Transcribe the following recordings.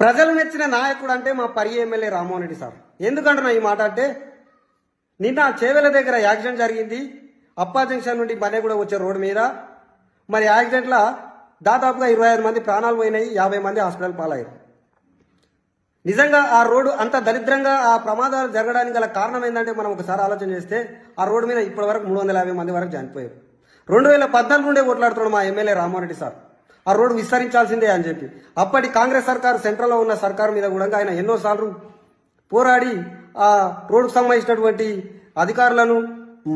ప్రజలు మెచ్చిన నాయకుడు అంటే మా పరి ఎమ్మెల్యే రామ్మోహన్ రెడ్డి సార్. ఎందుకంటున్నా ఈ మాట అంటే, నిన్న చేవెల దగ్గర యాక్సిడెంట్ జరిగింది. అప్పా జంక్షన్ నుండి మనేగూడ వచ్చే రోడ్డు మీద మరి యాక్సిడెంట్లో దాదాపుగా 25 మంది ప్రాణాలు పోయినాయి, 50 మంది హాస్పిటల్ పాలయ్యారు. నిజంగా ఆ రోడ్డు అంత దరిద్రంగా ఆ ప్రమాదాలు జరగడానికి గల కారణం ఏంటంటే, మనం ఒకసారి ఆలోచన చేస్తే ఆ రోడ్డు మీద ఇప్పటి వరకు 350 మంది వరకు చనిపోయారు. 2014 నుండే కొట్లాడుతున్నాడు మా ఎమ్మెల్యే రామ్మోహన్ రెడ్డి సార్ ఆ రోడ్డు విస్తరించాల్సిందే అని చెప్పి. అప్పటి కాంగ్రెస్ సర్కారు, సెంట్రల్లో ఉన్న సర్కారు మీద కూడా ఆయన ఎన్నోసార్లు పోరాడి ఆ రోడ్డుకు సంబంధించినటువంటి అధికారులను,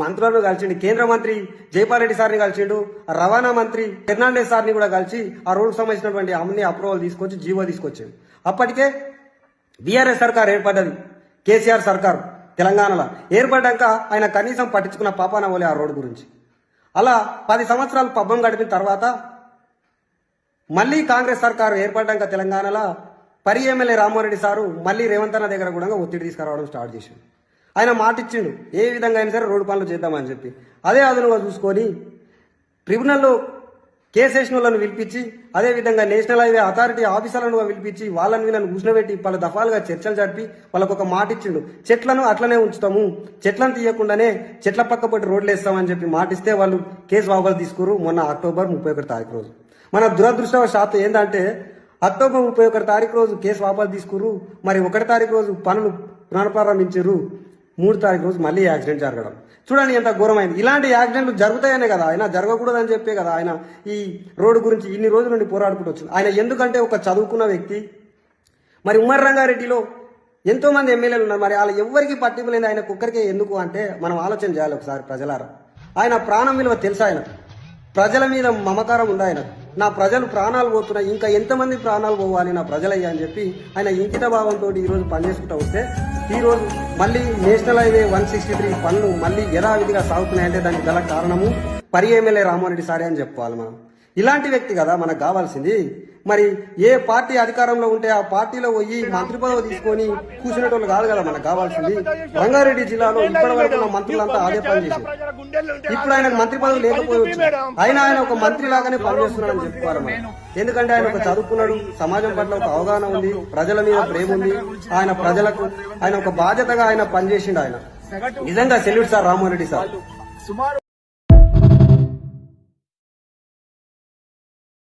మంత్రులను కలిసిండు. కేంద్ర మంత్రి జైపాల్ రెడ్డి సార్ని కలిసిండు, రవాణా మంత్రి ఫెర్నాండెస్ సార్ని కూడా కలిసి ఆ రోడ్డుకు సంబంధించినటువంటి అన్ని అప్రూవల్ తీసుకొచ్చి జీవో తీసుకొచ్చాడు. అప్పటికే బీఆర్ఎస్ సర్కార్ ఏర్పడ్డది, కేసీఆర్ సర్కారు తెలంగాణలో ఏర్పడ్డాక ఆయన కనీసం పట్టించుకున్న పాపాన పోలే ఆ రోడ్డు గురించి. అలా 10 సంవత్సరాలు పబ్బం గడిపిన తర్వాత మళ్ళీ కాంగ్రెస్ సర్కారు ఏర్పడ్డాక తెలంగాణలో పరి ఎమ్మెల్యే రామ్మోహన్ రెడ్డి సారు మళ్ళీ రేవంత్ అన్న దగ్గర కూడా ఒత్తిడి తీసుకురావడం స్టార్ట్ చేసిండు. ఆయన మాట ఇచ్చిండు, ఏ విధంగా అయినా సరే రోడ్డు పనులు చేద్దామని చెప్పి. అదే అదునుగా చూసుకొని ట్రిబ్యునల్లో కేసు వేసిన వాళ్ళను పిలిపించి, అదేవిధంగా నేషనల్ హైవే అథారిటీ ఆఫీసర్లను పిలిపించి వాళ్ళని వీళ్ళని కూర్చోబెట్టి పలు దఫాలుగా చర్చలు జరిపి వాళ్ళకు ఒక మాట ఇచ్చిండు. చెట్లను అట్లనే ఉంచుతాము, చెట్లను తీయకుండానే చెట్ల పక్క పట్టి రోడ్లు వేస్తామని చెప్పి మాటిస్తే వాళ్ళు కేసు వాపసు తీసుకురు. మొన్న అక్టోబర్ 31 తారీఖు రోజు మన దురదృష్టవశాత్తు ఏంటంటే, అక్టోబర్ 31 తారీఖు రోజు కేసు వాపసు తీసుకురు. మరి 1 తారీఖు రోజు పనులు పునఃప్రారంభించారు. 3 తారీఖు రోజు మళ్ళీ యాక్సిడెంట్ జరగడం చూడండి ఎంత ఘోరమైంది. ఇలాంటి యాక్సిడెంట్లు జరుగుతాయనే కదా ఆయన జరగకూడదని చెప్పే కదా ఆయన ఈ రోడ్డు గురించి ఇన్ని రోజుల నుండి పోరాడుకుంటూ వచ్చింది. ఆయన ఎందుకంటే ఒక చదువుకున్న వ్యక్తి. మరి ఉమ్మడి రంగారెడ్డిలో ఎంతో మంది ఎమ్మెల్యేలు ఉన్నారు, మరి వాళ్ళు ఎవరికి పట్టింపు లేదు, ఆయన ఒక్కరికే ఎందుకు అంటే మనం ఆలోచన చేయాలి ఒకసారి ప్రజలారా. ఆయన ప్రాణం విలువ తెలుసు, ఆయన ప్రజల మీద మమకారం ఉంది. ఆయన నా ప్రజలు ప్రాణాలు పోతున్నాయి, ఇంకా ఎంతమంది ప్రాణాలు పోవాలి నా ప్రజలయ్యా అని చెప్పి ఆయన ఇంకిత భావంతో ఈరోజు పనిచేసుకుంటూ వస్తే, ఈరోజు మళ్ళీ నేషనల్ హైవే 163 పనులు మళ్ళీ యథావిధిగా సాగుతున్నాయంటే దానికి గల కారణము పరి ఎమ్మెల్యే రామ్మోహన్ రెడ్డి సారే అని చెప్పుకోవాలి మనం. ఇలాంటి వ్యక్తి కదా మనకు కావాల్సింది. మరి ఏ పార్టీ అధికారంలో ఉంటే ఆ పార్టీలో పోయి మంత్రి పదవి తీసుకొని కూర్చునేటోళ్ళు కాదు కదా మనకు కావాల్సింది. రంగారెడ్డి జిల్లాలో ఇప్పటి వరకు ఉన్న మంత్రులంతా అదే పని చేశారు. ఇప్పుడు ఆయనకు మంత్రి పదవి లేకపోవచ్చు, ఆయన ఒక మంత్రి లాగానే పనిచేస్తున్నాడని చెప్పుకోవాలి మనం. ఎందుకంటే ఆయన ఒక చదువుకున్నాడు, సమాజం పట్ల ఒక అవగాహన ఉంది, ప్రజల మీద ప్రేమ ఉంది, ఆయన ప్రజలకు ఆయన ఒక బాధ్యతగా ఆయన పనిచేసిండు. ఆయన నిజంగా salute sir Rammohan Reddy sir.